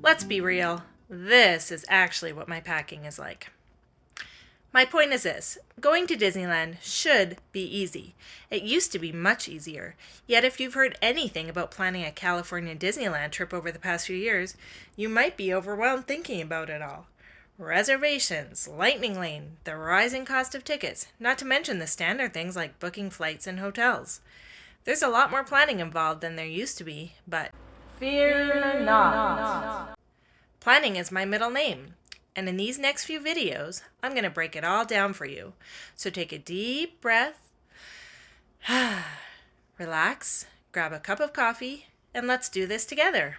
Let's be real, this is actually what my packing is like. My point is this: going to Disneyland should be easy. It used to be much easier. Yet, if you've heard anything about planning a California Disneyland trip over the past few years, you might be overwhelmed thinking about it all. Reservations, lightning lane, the rising cost of tickets, not to mention the standard things like booking flights and hotels. There's a lot more planning involved than there used to be, but fear not. Planning is my middle name, and in these next few videos, I'm going to break it all down for you. So take a deep breath, relax, grab a cup of coffee, and let's do this together.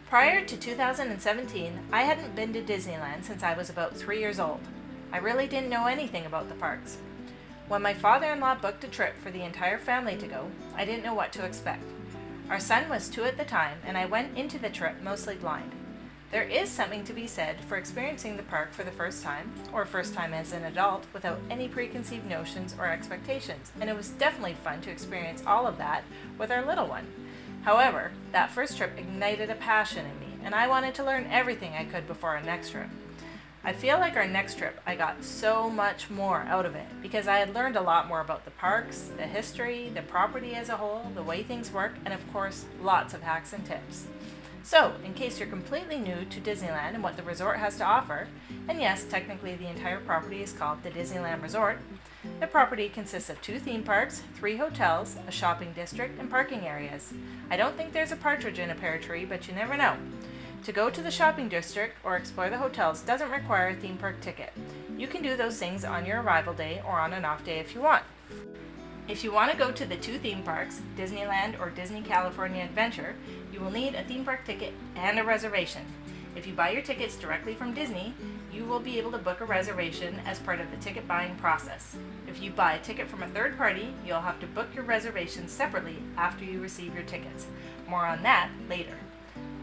Prior to 2017, I hadn't been to Disneyland since I was about 3 years old. I really didn't know anything about the parks. When my father-in-law booked a trip for the entire family to go, I didn't know what to expect. Our son was 2 at the time, and I went into the trip mostly blind. There is something to be said for experiencing the park for the first time, or first time as an adult, without any preconceived notions or expectations, and it was definitely fun to experience all of that with our little one. However, that first trip ignited a passion in me, and I wanted to learn everything I could before our next trip. I feel like our next trip, I got so much more out of it because I had learned a lot more about the parks, the history, the property as a whole, the way things work, and of course, lots of hacks and tips. So, in case you're completely new to Disneyland and what the resort has to offer, and yes, technically the entire property is called the Disneyland Resort, the property consists of 2 theme parks, 3 hotels, a shopping district, and parking areas. I don't think there's a partridge in a pear tree, but you never know. To go to the shopping district or explore the hotels doesn't require a theme park ticket. You can do those things on your arrival day or on an off day if you want. If you want to go to the 2 theme parks, Disneyland or Disney California Adventure, you will need a theme park ticket and a reservation. If you buy your tickets directly from Disney, you will be able to book a reservation as part of the ticket buying process. If you buy a ticket from a third party, you'll have to book your reservation separately after you receive your tickets. More on that later.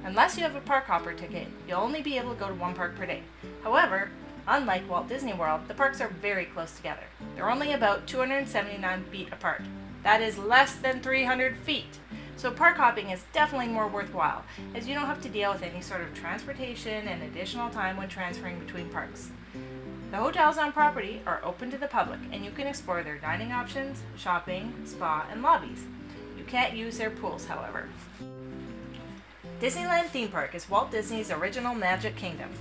Unless you have a park hopper ticket, you'll only be able to go to 1 park per day. However, unlike Walt Disney World, the parks are very close together. They're only about 279 feet apart. That is less than 300 feet. So park hopping is definitely more worthwhile, as you don't have to deal with any sort of transportation and additional time when transferring between parks. The hotels on property are open to the public, and you can explore their dining options, shopping, spa, and lobbies. You can't use their pools, however. Disneyland Theme Park is Walt Disney's original Magic Kingdom.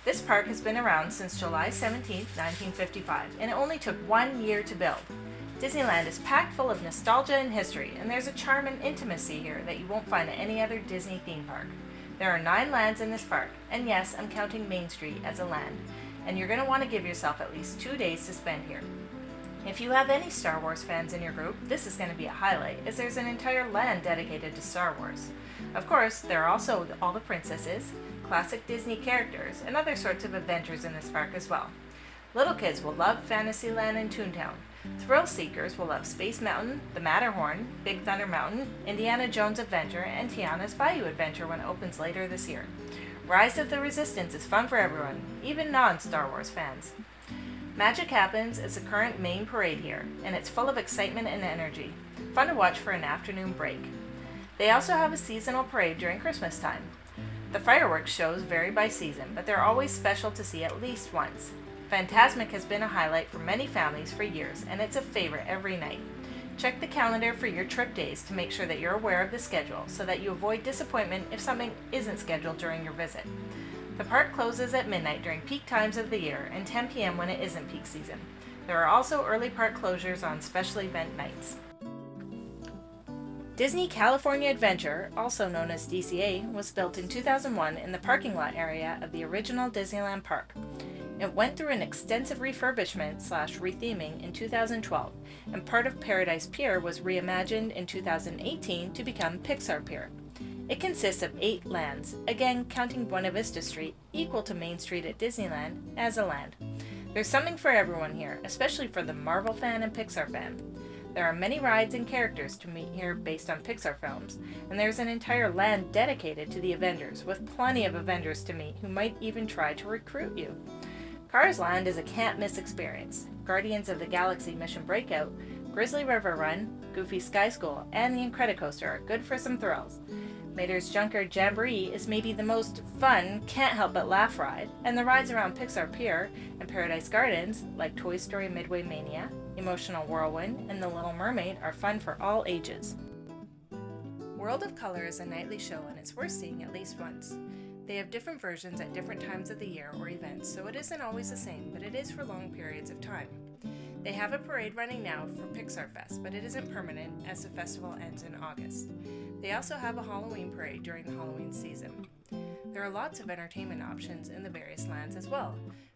This park has been around since July 17, 1955, and it only took 1 year to build. Disneyland is packed full of nostalgia and history, and there's a charm and intimacy here that you won't find at any other Disney theme park. There are 9 lands in this park, and yes, I'm counting Main Street as a land, and you're going to want to give yourself at least 2 days to spend here. If you have any Star Wars fans in your group, this is going to be a highlight, as there's an entire land dedicated to Star Wars. Of course, there are also all the princesses, classic Disney characters, and other sorts of adventures in this park as well. Little kids will love Fantasyland and Toontown. Thrill seekers will love Space Mountain, the Matterhorn, Big Thunder Mountain, Indiana Jones Adventure, and Tiana's Bayou Adventure when it opens later this year. Rise of the Resistance is fun for everyone, even non-Star Wars fans. Magic Happens is the current main parade here, and it's full of excitement and energy. Fun to watch for an afternoon break. They also have a seasonal parade during Christmas time. The fireworks shows vary by season, but they're always special to see at least once. Fantasmic has been a highlight for many families for years, and it's a favorite every night. Check the calendar for your trip days to make sure that you're aware of the schedule so that you avoid disappointment if something isn't scheduled during your visit. The park closes at midnight during peak times of the year and 10 p.m. when it isn't peak season. There are also early park closures on special event nights. Disney California Adventure, also known as DCA, was built in 2001 in the parking lot area of the original Disneyland Park. It went through an extensive refurbishment/retheming in 2012, and part of Paradise Pier was reimagined in 2018 to become Pixar Pier. It consists of 8 lands, again counting Buena Vista Street, equal to Main Street at Disneyland, as a land. There's something for everyone here, especially for the Marvel fan and Pixar fan. There are many rides and characters to meet here based on Pixar films, and there's an entire land dedicated to the Avengers, with plenty of Avengers to meet who might even try to recruit you. Cars Land is a can't-miss experience. Guardians of the Galaxy Mission Breakout, Grizzly River Run, Goofy Sky School, and the Incredicoaster are good for some thrills. Mater's Junkyard Jamboree is maybe the most fun, can't help but laugh ride, and the rides around Pixar Pier and Paradise Gardens, like Toy Story Midway Mania, Emotional Whirlwind, and The Little Mermaid, are fun for all ages. World of Color is a nightly show and it's worth seeing at least once. They have different versions at different times of the year or events, so it isn't always the same, but it is for long periods of time. They have a parade running now for Pixar Fest, but it isn't permanent as the festival ends in August. They also have a Halloween parade during the Halloween season. There are lots of entertainment options in the various lands as well.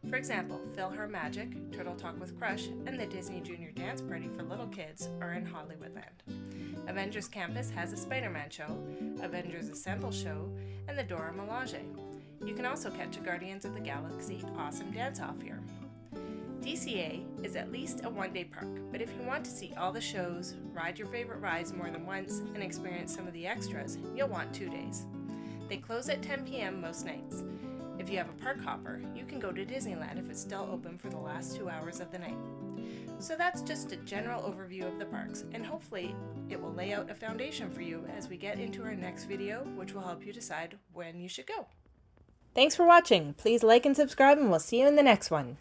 For example, Phil Her Magic, Turtle Talk with Crush, and the Disney Junior Dance Party for little kids are in Hollywoodland. Avengers Campus has a Spider-Man show, Avengers Assemble show, and the Dora Milaje. You can also catch a Guardians of the Galaxy awesome dance-off here. DCA is at least a one-day park, but if you want to see all the shows, ride your favorite rides more than once, and experience some of the extras, you'll want 2 days. They close at 10 p.m. most nights. If you have a park hopper, you can go to Disneyland if it's still open for the last 2 hours of the night. So that's just a general overview of the parks, and hopefully it will lay out a foundation for you as we get into our next video, which will help you decide when you should go. Thanks for watching. Please like and subscribe, and we'll see you in the next one.